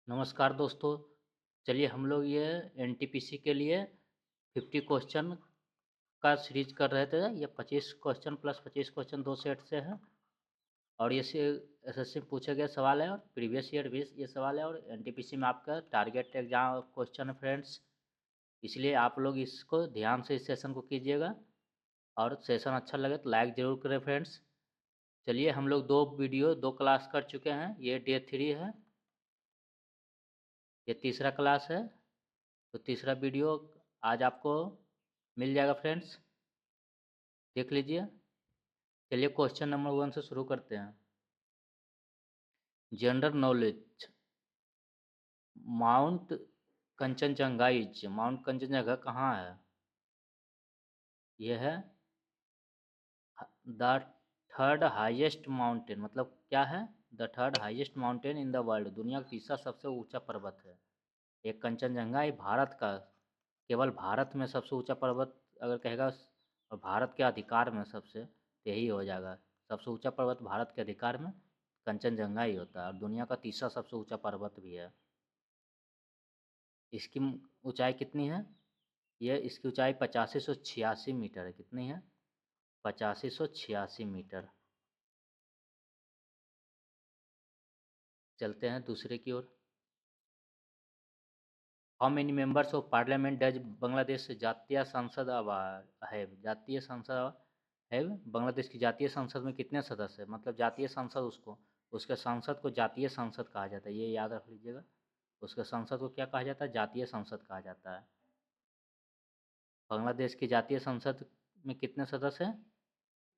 नमस्कार दोस्तों। चलिए हम लोग ये एनटीपीसी के लिए 50 क्वेश्चन का सीरीज कर रहे थे। ये 25 क्वेश्चन प्लस 25 क्वेश्चन दो सेट से है और ये से एसएससी में पूछे गए सवाल है और प्रीवियस ईयर भी ये सवाल है और एनटीपीसी में आपका टारगेट एग्जाम क्वेश्चन है फ्रेंड्स। इसलिए आप लोग इसको ध्यान से इस सेशन को कीजिएगा और सेशन अच्छा लगे तो लाइक ज़रूर करें फ्रेंड्स। चलिए हम लोग दो क्लास कर चुके हैं। ये डे 3 है, ये तीसरा क्लास है। तो तीसरा वीडियो आज आपको मिल जाएगा फ्रेंड्स, देख लीजिए। चलिए क्वेश्चन नंबर 1 से शुरू करते हैं। General knowledge. माउंट कंचनजंगा कहाँ है? यह है द थर्ड हाईएस्ट माउंटेन। मतलब क्या है? The third highest mountain in the world. दुनिया का तीसरा सबसे ऊंचा पर्वत है। एक कंचनजंगा ये भारत का, केवल भारत में सबसे ऊंचा पर्वत अगर कहेगा और भारत के अधिकार में सबसे, तो यही हो जाएगा। सबसे ऊंचा पर्वत भारत के अधिकार में कंचनजंगा ही होता है और दुनिया का तीसरा सबसे ऊंचा पर्वत भी है। इसकी ऊंचाई कितनी है? इसकी ऊंचाई 8586 मीटर है। कितनी है? 8586 मीटर। चलते हैं दूसरे की ओर। How many members of parliament does Bangladesh Jatiya Sangsad है? जातीय संसद है। बांग्लादेश की जातीय संसद में कितने सदस्य हैं? मतलब जातीय संसद उसके संसद को जातीय संसद कहा जाता है, ये याद रख लीजिएगा। उसके संसद को क्या कहा जाता है? जातीय संसद कहा जाता है। बांग्लादेश की जातीय संसद में कितने सदस्य हैं?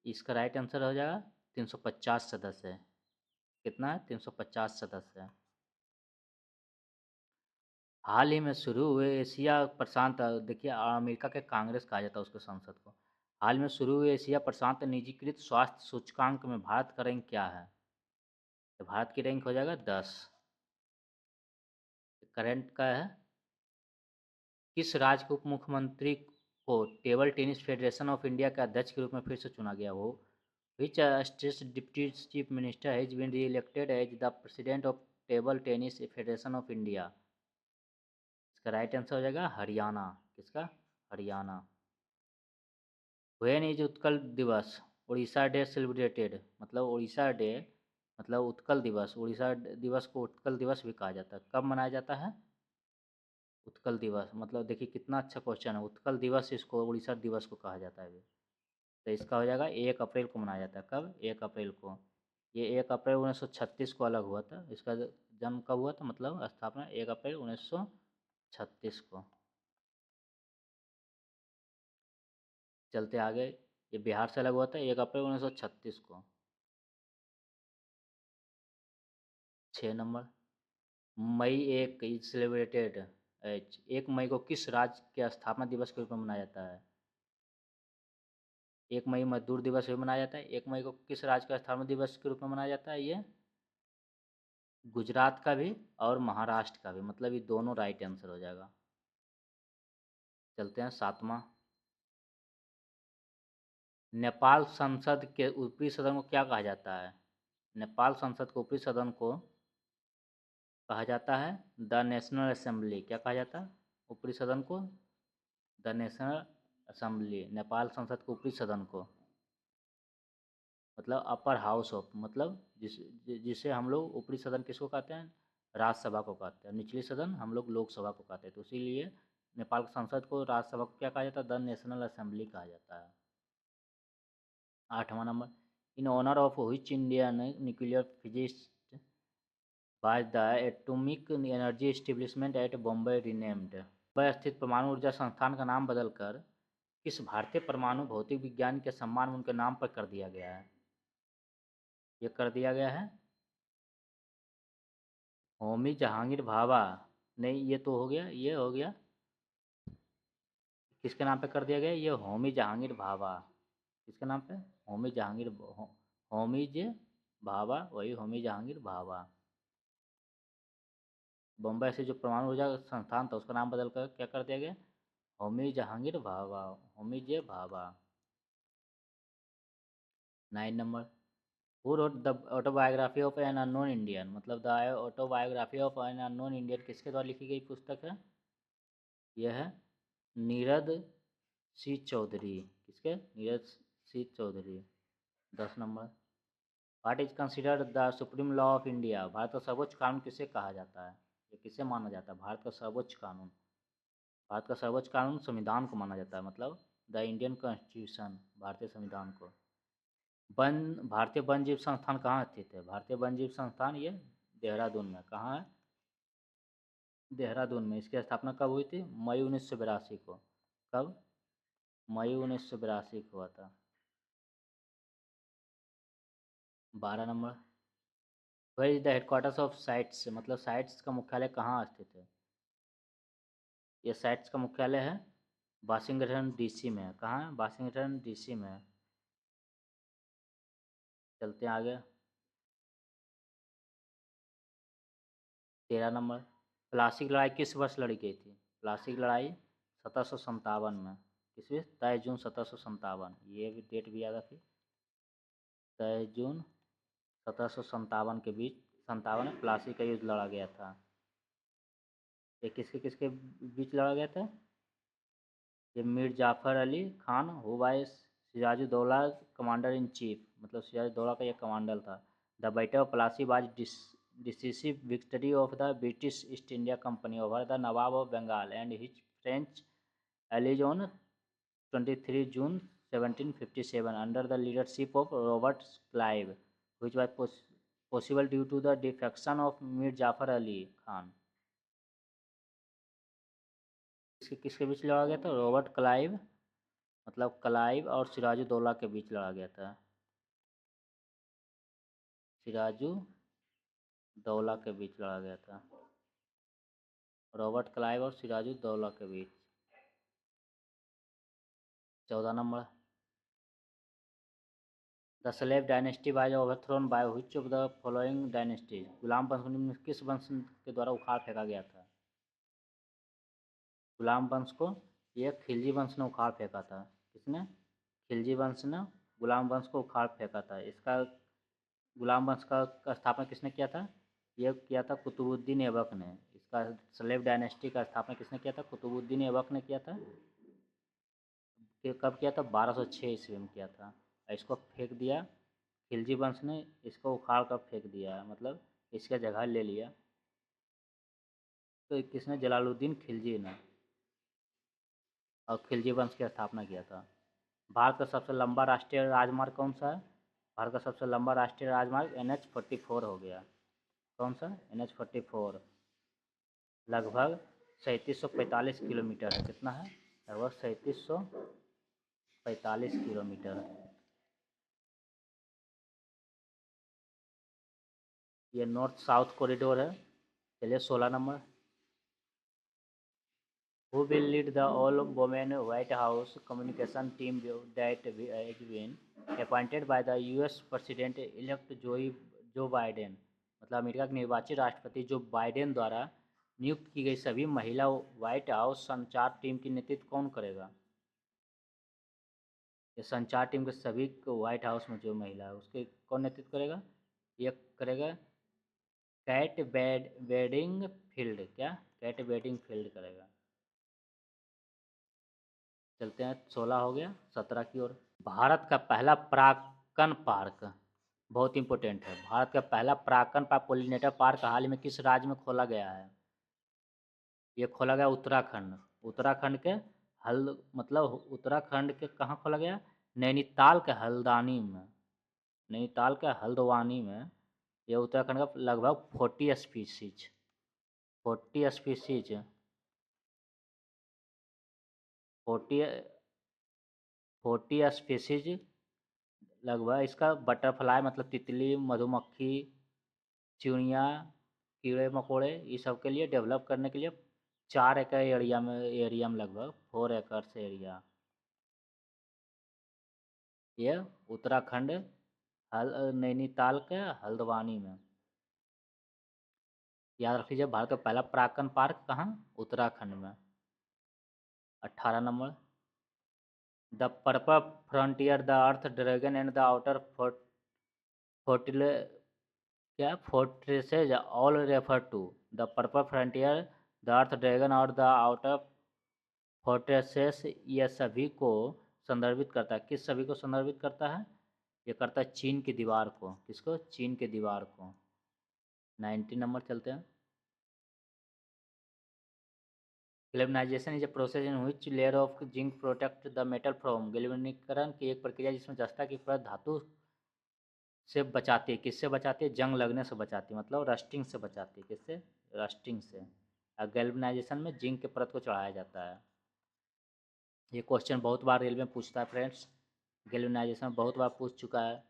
इसका राइट आंसर हो जाएगा 350 सदस्य है। कितना है? 350 सदस्य है। हाल ही में शुरू हुए एशिया प्रशांत, देखिए अमेरिका के कांग्रेस कहा जाता है उसके संसद को। हाल में शुरू हुए एशिया प्रशांत निजीकृत स्वास्थ्य सूचकांक में भारत का रैंक क्या है? तो भारत की रैंक हो जाएगा 10। करंट का है। किस राज्य के उप मुख्यमंत्री को table tennis federation of India के अध्यक्ष के रूप में फिर से चुना गया? वो which state deputy chief minister has been reelected as the president of table tennis federation of India? इसका राइट आंसर हो जाएगा हरियाणा। किसका? हरियाणा। व्हेन इज उत्कल दिवस उड़ीसा डे सेलिब्रेटेड? मतलब उड़ीसा डे मतलब उत्कल दिवस, उड़ीसा दिवस को उत्कल दिवस भी कहा जाता है। कब मनाया जाता है उत्कल दिवस? मतलब देखिए कितना अच्छा क्वेश्चन है। उत्कल दिवस इसको उड़ीसा दिवस को कहा जाता है भी। तो इसका हो जाएगा 1 अप्रैल को मनाया जाता है। कब? 1 अप्रैल को। ये 1 अप्रैल 1936 को अलग हुआ था। इसका जन्म कब हुआ था, मतलब स्थापना 1 अप्रैल 1936 को। चलते आगे। ये बिहार से अलग हुआ था 1 अप्रैल 1936 को। 6 number. May 1 is celebrated as, 1 मई को किस राज्य के स्थापना दिवस के रूप में मनाया जाता है? 1 मई मजदूर दिवस भी मनाया जाता है। 1 मई को किस राज्य का स्थापना दिवस के रूप में मनाया जाता है? ये गुजरात का भी और महाराष्ट्र का भी, मतलब ये दोनों राइट आंसर हो जाएगा। चलते हैं 7वां। नेपाल संसद के ऊपरी सदन को क्या कहा जाता है? नेपाल संसद के ऊपरी सदन को कहा जाता है द नेशनल असेंबली। क्या कहा जाता है ऊपरी सदन को? The national assembly. नेपाल संसद के ऊपरी सदन को मतलब अपर हाउस ऑफ, मतलब जिसे हम लोग ऊपरी सदन किसको कहते हैं? राज्यसभा को कहते हैं। निचली सदन हम लोग लोकसभा को कहते हैं। तो इसीलिए नेपाल की संसद को, राज्यसभा को क्या कहा जाता है? द नेशनल असेंबली कहा जाता है। 8वां नंबर। In honour of which Indian nuclear physicist was the atomic energy establishment at Bombay renamed? Mumbai स्थित परमाणु ऊर्जा संस्थान का नाम बदलकर किस भारतीय परमाणु भौतिक विज्ञान के सम्मान में उनके नाम पर कर दिया गया है? ये कर दिया गया है होमी जहांगीर भाभा। नहीं, ये तो हो गया, ये हो गया। किसके नाम पे कर दिया गया? ये होमी जहांगीर भाभा। किसके नाम पे? होमी जहांगीर होमी जे भाभा, वही होमी जहांगीर भाभा। बम्बई से जो परमाणु ऊर्जा संस्थान था उसका नाम बदल कर क्या कर दिया गया? होमी जहांगीर भाभा, होमी जे भाभा। 9 नंबर। Who wrote the autobiography of an unknown Indian, मतलब the autobiography of an unknown Indian किसके द्वारा लिखी गई पुस्तक है? यह है नीरद सी चौधरी। किसके? नीरज सी चौधरी। 10 नंबर, what is considered the supreme law of India, Bharat का सर्वोच्च कानून किसे कहा जाता है? ये किसे माना जाता है भारत का सर्वोच्च कानून? भारत का सर्वोच्च कानून संविधान को माना जाता है, मतलब द इंडियन कॉन्स्टिट्यूशन, भारतीय संविधान को। वन भारतीय वन जीव संस्थान कहाँ स्थित है? भारतीय वन जीव संस्थान ये देहरादून में। कहाँ है? देहरादून में। इसकी स्थापना कब हुई थी? मई 1982 को। कब? मई 1982 को हुआ था। 12 number, where is the headquarters of CITES, मतलब साइट्स का मुख्यालय कहाँ स्थित है? ये साइट्स का मुख्यालय है वाशिंगटन डीसी में। कहाँ है? वाशिंगटन डीसी में। चलते हैं आगे। 13 नंबर, प्लासी की लड़ाई किस वर्ष लड़ी गई थी? प्लासी की लड़ाई 1757 में। किसमें? 23 जून 1757, ये भी डेट भी याद रखिए। 23 जून 1757 के बीच, 57 में प्लासी का युद्ध लड़ा गया था। ये किसके किसके बीच लड़ा गया था? ये Mir Jafar Ali Khan who by Sirajuddaula commander in chief, मतलब सिराजुद्दौला का ये कमांडर था। The battle of Plassey was decisive victory of the British East India Company over the nawab of Bengal and his French allies on 23 June 1757 under the leadership of Robert Clive, which was possible due to the defection of Mir Jafar Ali Khan. किसके बीच लड़ा गया था? Robert Clive, मतलब Clive और सिराजुद्दौला के बीच लड़ा गया था। सिराजुद्दौला के बीच लड़ा गया था, रॉबर्ट क्लाइव और सिराजुद्दौला के बीच। 14 नंबर, the slave dynasty was overthrown by which of the following dynasties, गुलाम वंश में किस वंश के द्वारा उखाड़ फेंका गया था? गुलाम वंश को ये खिलजी वंश ने उखाड़ फेंका था। किसने? खिलजी वंश ने गुलाम वंश को उखाड़ फेंका था। इसका गुलाम वंश का स्थापना किसने किया था? यह किया था कुतुबुद्दीन ऐबक ने। इसका स्लेव डायनेस्टी का स्थापना किसने किया था? कुतुबुद्दीन ऐबक ने किया था। कब किया था? 1206 ईस्वी में किया था। इसको फेंक दिया खिलजी वंश ने, इसको उखाड़ कर फेंक दिया, मतलब इसका जगह ले लिया। तो किसने? जलालुद्दीन खिलजी ने, और खिलजी वंश की स्थापना किया था। भारत का सबसे लंबा राष्ट्रीय राजमार्ग कौन सा है? भारत का सबसे लंबा राष्ट्रीय राजमार्ग NH-44 हो गया। कौन सा? NH-44। लगभग 3745 किलोमीटर है। कितना है? लगभग 3745 किलोमीटर। ये नॉर्थ साउथ कॉरिडोर है। चलिए 16 number, who will lead the all-women White House communication team that has been appointed by the US President-elect Joe Biden, मतलब अमेरिका के निर्वाचित राष्ट्रपति जो बाइडेन द्वारा नियुक्त की गई सभी महिला व्हाइट हाउस संचार टीम की नेतृत्व कौन करेगा? ये संचार टीम के सभी व्हाइट हाउस में जो महिला है उसके कौन नेतृत्व करेगा? ये करेगा कैट बेडिंग फील्ड। क्या? कैट बेडिंग फील्ड करेगा। चलते हैं, 16 हो गया, 17 की ओर। भारत का पहला परागकण पार्क, बहुत इंपॉर्टेंट है। भारत का पहला परागकण पार्क, पोलिनेटर पार्क हाल ही में किस राज्य में खोला गया है? ये खोला गया उत्तराखंड। उत्तराखंड के मतलब उत्तराखंड के कहाँ खोला गया? नैनीताल के हल्द्वानी में। नैनीताल के हल्द्वानी में ये उत्तराखंड का लगभग 40 स्पीसीज 40 स्पीसीज लगभग इसका बटरफ्लाई, मतलब तितली, मधुमक्खी, चिड़िया, कीड़े मकोड़े, ये सब के लिए डेवलप करने के लिए 4 एकड़ एरिया में लगभग 4 एकड़ एरिया ये उत्तराखंड नैनीताल के हल्द्वानी में। याद रख लीजिए, भारत का पहला परागकण पार्क कहाँ? उत्तराखंड में। 18 नंबर, the purple frontier the earth dragon and the outer फोर्टिले क्या fortresses all refer to the purple frontier, the earth dragon और द आउटर फोर्ट्रेसेस। ये सभी को संदर्भित करता है। किस सभी को संदर्भित करता है? ये करता है चीन की दीवार को। किसको? चीन की दीवार को। 90 नंबर चलते हैं। Galvanization is a process in which layer of zinc protect the metal from. गैल्वेनीकरण की एक प्रक्रिया जिसमें जस्ता की परत धातु से बचाती है। किससे बचाती है? जंग लगने से बचाती है, मतलब रस्टिंग से बचाती है। किससे? रस्टिंग से। और गैल्वेनाइजेशन में जिंक के परत को चढ़ाया जाता है। ये क्वेश्चन बहुत बार रेलवे में पूछता है फ्रेंड्स। गैल्वेनाइजेशन बहुत बार पूछ चुका है।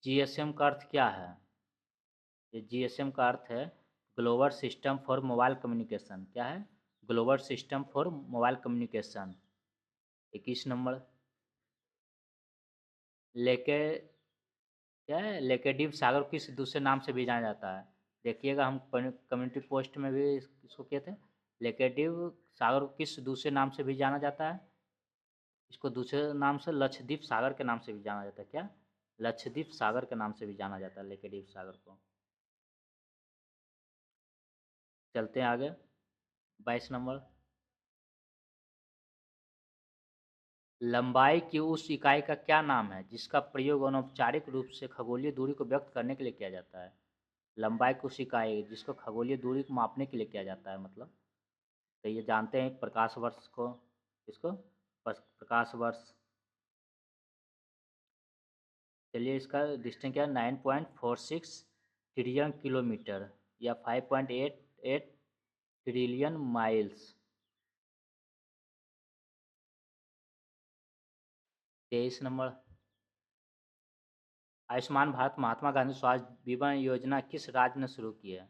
जीएसएम का अर्थ क्या है? ये जीएसएम का अर्थ है global system for mobile communication. क्या है? Global system for mobile communication. 21 number. लेके क्या है? लेकेडिव सागर को किस दूसरे नाम से भी जाना जाता है? देखिएगा, हम कम्युनिटी पोस्ट में भी इसको कहते हैं। लेकेडिव सागर को किस दूसरे नाम से भी जाना जाता है? इसको दूसरे नाम से लक्षद्वीप सागर के नाम से भी जाना जाता है। क्या? लक्षद्वीप सागर के नाम से भी जाना जाता है लेकेडिव सागर को। चलते हैं आगे। 22 नंबर। लंबाई की उस इकाई का क्या नाम है जिसका प्रयोग अनौपचारिक रूप से खगोलीय दूरी को व्यक्त करने के लिए किया जाता है? लंबाई की उस इकाई जिसको खगोलीय दूरी को मापने के लिए किया जाता है, मतलब। तो ये जानते हैं प्रकाश वर्ष को। इसको प्रकाश वर्ष। चलिए, इसका डिस्टेंस क्या है? 9.46 ट्रिलियन किलोमीटर या 5.88 trillion miles. 23 number. Ayushman Bharat Mahatma Gandhi Swasthya Bima योजना किस राज्य ने शुरू की है?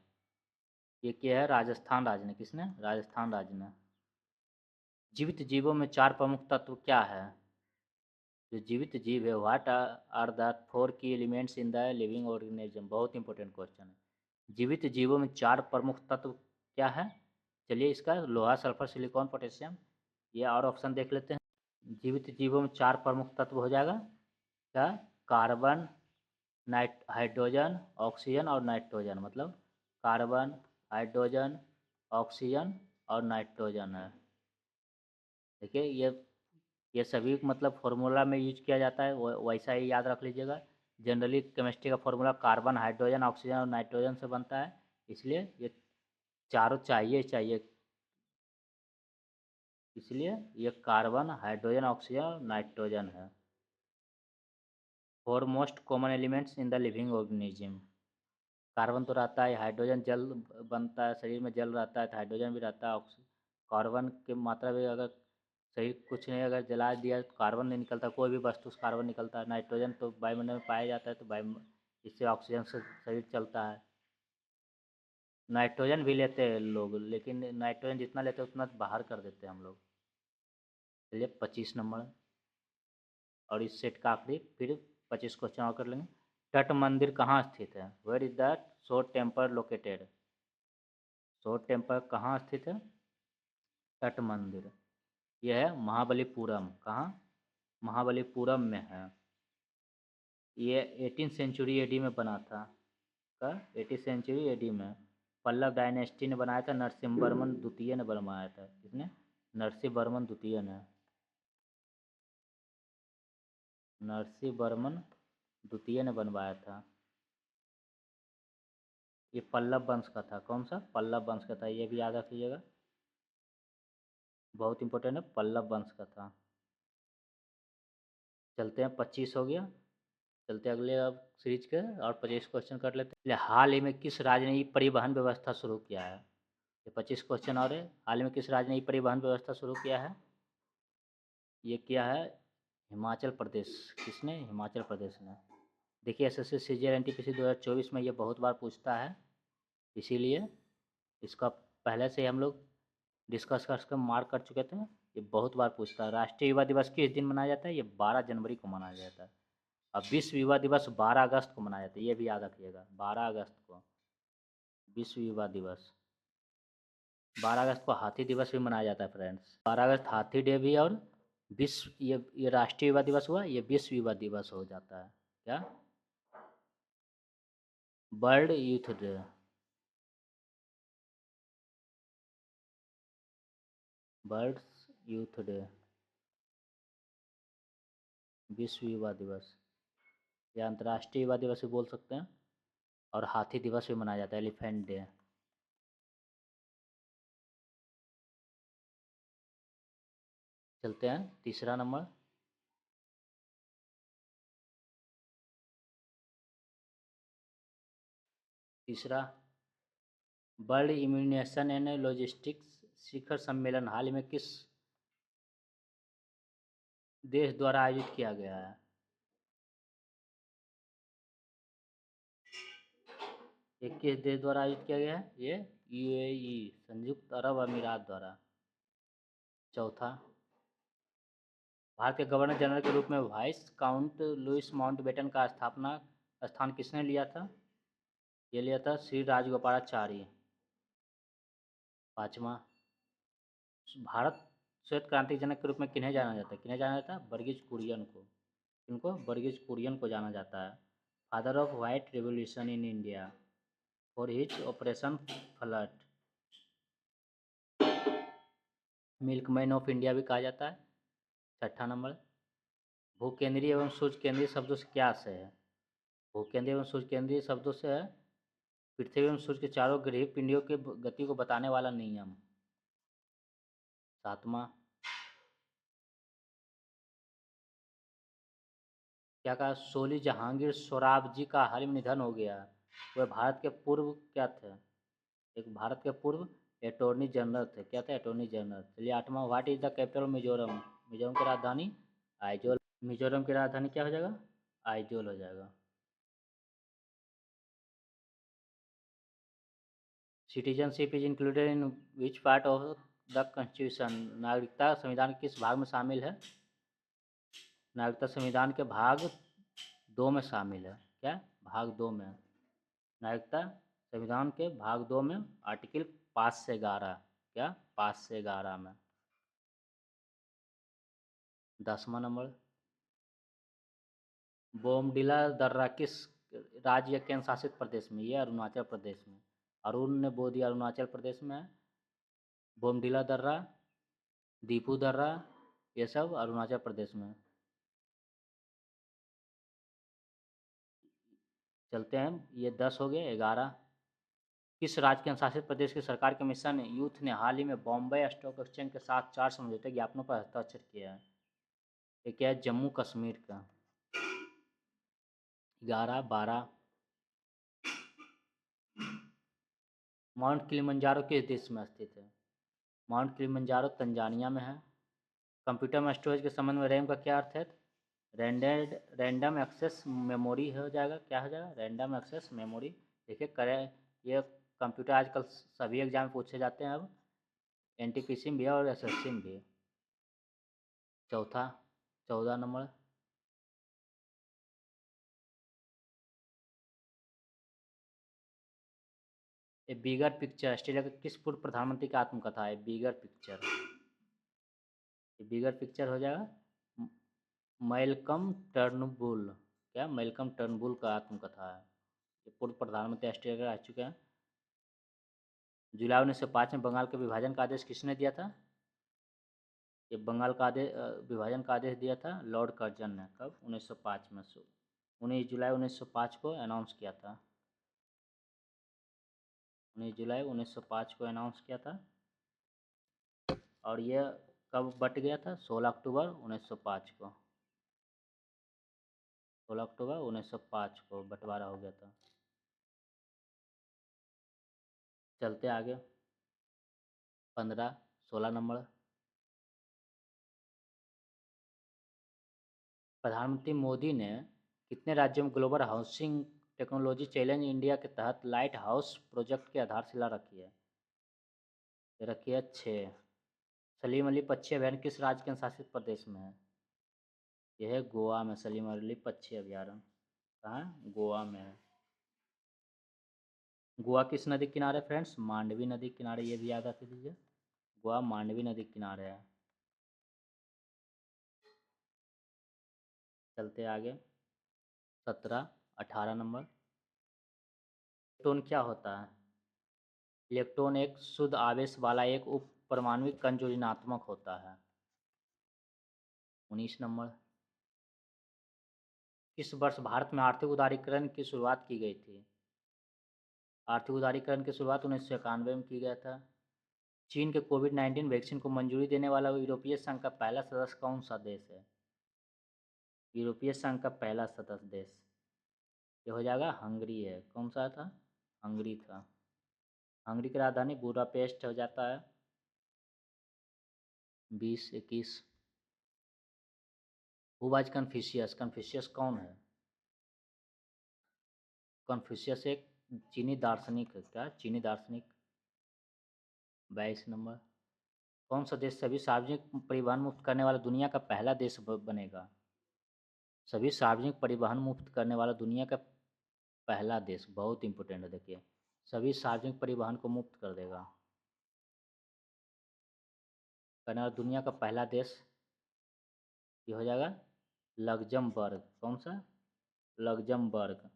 ये क्या है? राजस्थान राज्य ने। किसने? राजस्थान राज्य ने। जीवित जीवों में चार प्रमुख तत्व क्या है? जो जीवित जीव है, व्हाट आर द फोर की elements in the living organism? बहुत इंपॉर्टेंट क्वेश्चन है। जीवित जीवों में चार प्रमुख तत्व क्या है? चलिए, इसका लोहा, सल्फर, सिलिकॉन, पोटेशियम। ये और ऑप्शन देख लेते हैं। जीवित जीवों में चार प्रमुख तत्व हो जाएगा क्या? कार्बन, हाइड्रोजन, ऑक्सीजन और नाइट्रोजन। मतलब कार्बन, हाइड्रोजन, ऑक्सीजन और नाइट्रोजन है। देखिए, ये सभी मतलब फार्मूला में यूज किया जाता है, वैसा ही याद रख लीजिएगा। जनरली केमिस्ट्री का फार्मूला कार्बन, हाइड्रोजन, ऑक्सीजन और नाइट्रोजन से बनता है। इसलिए ये चारों चाहिए चाहिए। इसलिए ये कार्बन, हाइड्रोजन, ऑक्सीजन और नाइट्रोजन है। Four most common elements in the living organism. Carbon तो रहता है, हाइड्रोजन जल बनता है, शरीर में जल रहता है तो हाइड्रोजन भी रहता है। कार्बन की मात्रा भी अगर शरीर कुछ नहीं अगर जला दिया तो कार्बन नहीं निकलता, कोई भी वस्तु से कार्बन निकलता है। नाइट्रोजन तो वायुमंडल में पाया जाता है, तो वायु इससे ऑक्सीजन से शरीर चलता है। नाइट्रोजन भी लेते हैं लोग, लेकिन नाइट्रोजन जितना लेते हैं उतना बाहर कर देते हैं हम लोग। चलिए, 25 नंबर और इस सेट का आखिरी, फिर 25 क्वेश्चन और कर लेंगे। तट मंदिर कहाँ स्थित है? Where is the shore temple located? Shore temple कहाँ स्थित है? तट मंदिर। यह है महाबलीपुरम। कहाँ? महाबलीपुरम में है। ये 18 सेंचुरी एडी में बना था। का 18 सेंचुरी एडी में पल्लव डायनेस्टी ने बनाया था। नरसिंह वर्मन द्वितीय ने बनवाया था। किसने? नरसिंह वर्मन द्वितीय ने। नरसिंह वर्मन द्वितीय ने बनवाया था। ये पल्लव वंश का था। कौन सा? पल्लव वंश का था। ये भी याद रखिएगा, बहुत इंपॉर्टेंट है, पल्लव वंश का था। चलते हैं, 25 हो गया। चलते अगले अब सीरीज के और 25 क्वेश्चन कर लेते हैं। हाल ही में किस राज्य ने ई परिवहन व्यवस्था शुरू किया है? ये 25 क्वेश्चन और है। हाल ही में किस राज्य ने ई परिवहन व्यवस्था शुरू किया है? ये क्या है? हिमाचल प्रदेश। किसने? हिमाचल प्रदेश ने। देखिए, एसएससी सीजीएल एनटीपीसी 2024 में ये बहुत बार पूछता है, इसीलिए इसका पहले से हम लोग डिस्कस कर मार्क कर चुके थे। ये बहुत बार पूछता है। राष्ट्रीय युवा दिवस किस दिन मनाया जाता है? ये 12 जनवरी को मनाया जाता है। अब विश्व युवा दिवस 12 अगस्त को मनाया जाता है, ये भी याद रखिएगा, 12 अगस्त को विश्व युवा दिवस। 12 अगस्त को हाथी दिवस भी मनाया जाता है फ्रेंड्स। 12 अगस्त हाथी डे भी और विश्व ये राष्ट्रीय युवा दिवस हुआ, ये विश्व युवा दिवस हो जाता है क्या? World youth day. World youth day, विश्व युवा दिवस या अंतर्राष्ट्रीय युवा दिवस भी बोल सकते हैं। और हाथी दिवस भी मनाया जाता है, एलिफेंट डे। चलते हैं तीसरा नंबर। तीसरा, वर्ल्ड इम्यूनेशन एंड लॉजिस्टिक्स शिखर सम्मेलन हाल ही में किस देश द्वारा आयोजित किया गया है? ये किस देश द्वारा आयोजित किया गया है? ये यूएई, संयुक्त अरब अमीरात द्वारा। चौथा, भारत के गवर्नर जनरल के रूप में वाइस काउंट लुइस माउंटबेटन का स्थापना स्थान किसने लिया था? ये लिया था श्री राजगोपालाचारी। पांचवा, भारत श्वेत क्रांति जनक के रूप में किन्हें जाना जाता है? किन्हें जाना जाता है? वर्गीज कुरियन को। इनको वर्गीज कुरियन को जाना जाता है। Father of white revolution in India for his operation flood. Milkman of India भी कहा जाता है। छठा नंबर, भूकेंद्रीय एवं सूर्य केंद्रीय शब्दों से क्या आशय है? भूकेंद्रीय एवं सूर्य केंद्रीय शब्दों से है पृथ्वी एवं सूर्य के चारों ग्रह पिंडियों की गति को बताने वाला नियम। सातवां, क्या कहा? सोली जहांगीर सोराबजी का हाल ही में निधन हो गया। वह भारत के पूर्व क्या थे? एक भारत के पूर्व अटॉर्नी जनरल थे। क्या थे? Attorney general. चलिए आठवां, what is the capital Mizoram? Mizoram की राजधानी आइजोल। मिजोरम की राजधानी क्या हो जाएगा? आइजोल हो जाएगा। Citizenship is included in which part of the constitution? नागरिकता संविधान के किस भाग में शामिल है? नागरिकता संविधान के भाग 2 में शामिल है। क्या? भाग 2 में। नागरिकता संविधान के भाग 2 में आर्टिकल 5 से 11। क्या? 5 से 11 में। 10वां नंबर, बोमडिला दर्रा किस राज्य या केंद्र शासित प्रदेश में? ये अरुणाचल प्रदेश में। अरुण ने बो दिया अरुणाचल प्रदेश में है। बोमडिला दर्रा, दीपू दर्रा, ये सब अरुणाचल प्रदेश में। चलते हैं, ये 10 हो गए। 11, किस राज्य के शासित प्रदेश की सरकार के मिशन यूथ ने हाल ही में बॉम्बे स्टॉक एक्सचेंज के साथ 4 समझौते ज्ञापनों पर हस्ताक्षर किया है? ये क्या है? जम्मू कश्मीर का। 11, 12, माउंट किलिमंजारो किस देश में स्थित है? माउंट किलिमंजारो तंजानिया में है। कंप्यूटर में स्टोरेज के संबंध में रैम का क्या अर्थ है? रैंडम एक्सेस मेमोरी हो जाएगा। क्या हो जाएगा? Random access memory. देखिए करें, ये कंप्यूटर आजकल सभी एग्जाम में पूछे जाते हैं अब, एनटीपीसी में भी है और एसएससी में भी। चौथा, 14 नंबर, ए बिगर पिक्चर ऑस्ट्रेलिया के किस पूर्व प्रधानमंत्री की आत्मकथा है? Bigger picture. ये बिगर पिक्चर हो जाएगा मैलकम टर्नबुल। क्या? मैलकम टर्नबुल का आत्मकथा है। ये पूर्व प्रधानमंत्री ऑस्ट्रेलिया रह चुके हैं। जुलाई 1905 में बंगाल के विभाजन का आदेश किसने दिया था? ये बंगाल का आदेश विभाजन का आदेश दिया था लॉर्ड कर्जन ने। कब? 1905 में। 19 जुलाई 1905 को अनाउंस किया था। 19 जुलाई 1905 को अनाउंस किया था। और ये कब बट गया था? 16 अक्टूबर 1905 को। 16 अक्टूबर 1905 को बंटवारा हो गया था। चलते आगे। 16 नंबर, प्रधानमंत्री मोदी ने कितने राज्यों में global housing technology challenge India के तहत लाइट हाउस प्रोजेक्ट की आधारशिला रखी है? ये रखी है 6। सलीम अली पक्षी अभयारण्य किस राज्य के शासित प्रदेश में है? यह है गोवा में। सलीम अली पक्षी अभयारण्य कहाँ है? गोवा में है। गोवा किस नदी के किनारे फ्रेंड्स? मांडवी नदी के किनारे। ये भी याद रख लीजिए, गोवा मांडवी नदी के किनारे है। चलते आगे। 17, 18 नंबर। इलेक्ट्रॉन क्या होता है? इलेक्ट्रॉन एक शुद्ध आवेश वाला एक उप परमाणुक कण जो ऋणात्मक होता है। 19 नंबर। किस वर्ष भारत में आर्थिक उदारीकरण की शुरुआत की गई थी? आर्थिक उदारीकरण की शुरुआत 1991 में की गया था। चीन के कोविड-19 वैक्सीन को मंजूरी देने वाला यूरोपीय संघ का पहला सदस्य कौन सा देश है? यूरोपीय संघ का पहला सदस्य देश ये हो जाएगा हंगरी है। कौन सा था? हंगरी था। हंगरी की राजधानी बुडापेस्ट हो जाता है। 20, 21। Who was Confucius? कन्फ्यूशियस कौन है? कन्फ्यूशियस एक चीनी दार्शनिक है। क्या? चीनी दार्शनिक। 22 नंबर। कौन सा देश सभी सार्वजनिक परिवहन मुक्त करने वाला दुनिया का पहला देश बनेगा? सभी सार्वजनिक परिवहन मुक्त करने वाला दुनिया का पहला देश, बहुत इंपॉर्टेंट है। देखिए, सभी सार्वजनिक परिवहन को मुक्त कर देगा करने वाला दुनिया का पहला देश ये हो जाएगा लग्जमबर्ग। कौन सा? लग्जमबर्ग।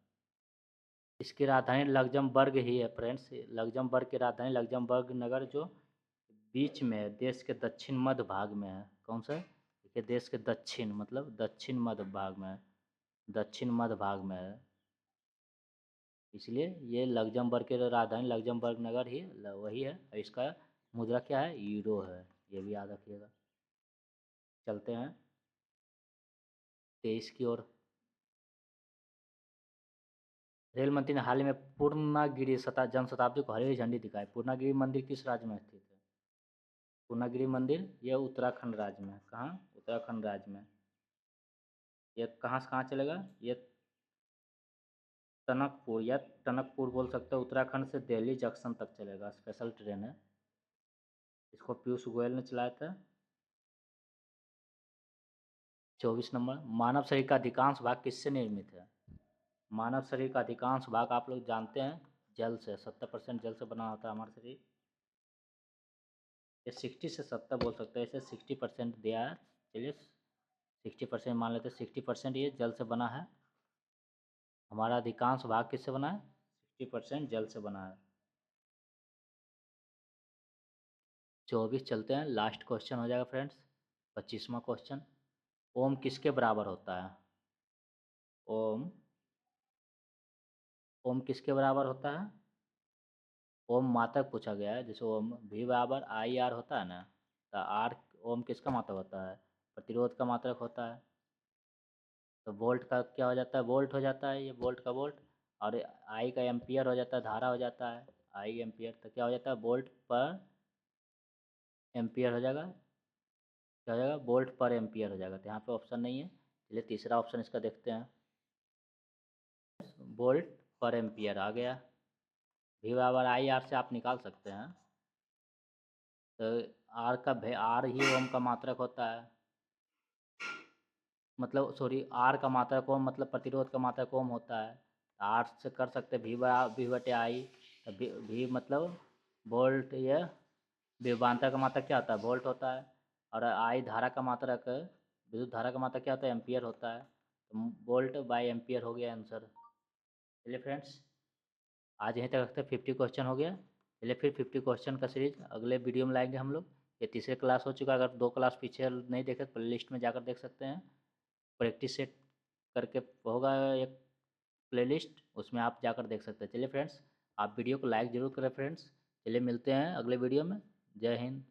इसकी राजधानी लग्जमबर्ग ही है फ्रेंड्स। लग्जमबर्ग की राजधानी लग्जमबर्ग नगर जो बीच में है, देश के दक्षिण मध्य भाग में है। कौन सा? देखिए, देश के दक्षिण मतलब दक्षिण मध्य भाग में है। दक्षिण मध्य भाग में है, इसलिए ये लग्जमबर्ग की राजधानी लग्जमबर्ग नगर ही वही है। और इसका मुद्रा क्या है? यूरो है। ये भी याद रखिएगा। चलते हैं 23 की ओर। रेल मंत्री ने हाल ही में पूर्णागिरि जनशताब्दी को हरी झंडी दिखाई। पूर्णागिरि मंदिर किस राज्य में स्थित है? पूर्णागिरि मंदिर ये उत्तराखंड राज्य में है। कहाँ? उत्तराखंड राज्य में। ये कहाँ से कहाँ चलेगा? ये टनकपुर या टनकपुर बोल सकते हो। उत्तराखंड से दिल्ली जंक्शन तक चलेगा, स्पेशल ट्रेन है। इसको पीयूष गोयल ने चलाया था। 24 नंबर। मानव शरीर का अधिकांश भाग किससे निर्मित है? मानव शरीर का अधिकांश भाग आप लोग जानते हैं जल से। 70% जल से बना होता है हमारा शरीर। ये 60 से 70 बोल सकते हैं, इसे 60% दिया है। चलिए 60% मान लेते हैं। 60% ये जल से बना है। हमारा अधिकांश भाग किससे बना है? 60% जल से बना है। 24 चलते हैं, लास्ट क्वेश्चन हो जाएगा फ्रेंड्स। 25वां क्वेश्चन। ओम किसके बराबर होता है? ओम ओम किसके बराबर होता है? ओम मात्रक पूछा गया है। जैसे ओम भी बराबर आई आर होता है ना, तो आर ओम किसका मात्रक होता है? प्रतिरोध का मात्रक होता है। तो वोल्ट का क्या हो जाता है? वोल्ट हो जाता है, ये वोल्ट का वोल्ट। और आई का एम्पियर हो जाता है, धारा हो जाता है। आई एम्पियर तो क्या हो जाता है? वोल्ट पर एम्पियर हो जाएगा। क्या हो जाएगा? वोल्ट पर एम्पियर हो जाएगा। तो यहाँ पे ऑप्शन नहीं है, चलिए तीसरा ऑप्शन इसका देखते हैं। वोल्ट पर एम्पियर आ गया। वी बराबर आई आर से आप निकाल सकते हैं। तो आर ही ओम का मात्रक होता है। मतलब सॉरी, आर का मात्रक ओम मतलब प्रतिरोध का मात्रक ओम होता है। आर से कर सकते हैं वी बटे आई। तो भी मतलब वोल्ट, ये विभवांतर का मात्रक क्या होता है? वोल्ट होता है। और आई धारा का मात्रक, विद्युत धारा का मात्रक क्या होता है? एम्पियर होता है। तो वोल्ट बाय एम्पियर हो गया आंसर। चलिए फ्रेंड्स, आज यहीं तक रखते हैं। 50 क्वेश्चन हो गया। चलिए फिर 50 क्वेश्चन का सीरीज अगले वीडियो में लाएंगे हम लोग। ये तीसरे क्लास हो चुका है। अगर 2 क्लास पीछे नहीं देखे तो प्ले लिस्ट में जाकर देख सकते हैं। प्रैक्टिस सेट करके होगा एक प्लेलिस्ट, उसमें आप जाकर देख सकते हैं। चलिए फ्रेंड्स, आप वीडियो को लाइक ज़रूर करें फ्रेंड्स। चलिए मिलते हैं अगले वीडियो में। जय हिंद।